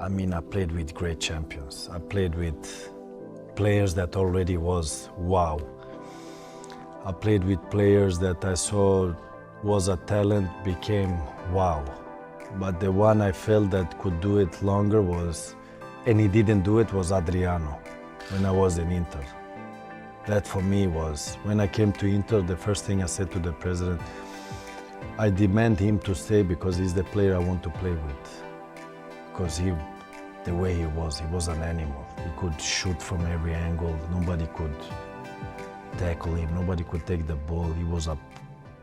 I mean, I played with great champions. I played with players that already was wow. I played with players that I saw was a talent, became wow. But the one I felt that could do it longer was, and he didn't do it, was Adriano when I was in Inter. That for me was, when I came to Inter, the first thing I said to the president, I demand him to stay because he's the player I want to play with. Because the way he was an animal. He could shoot from every angle. Nobody could tackle him. Nobody could take the ball. He was a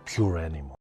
pure animal.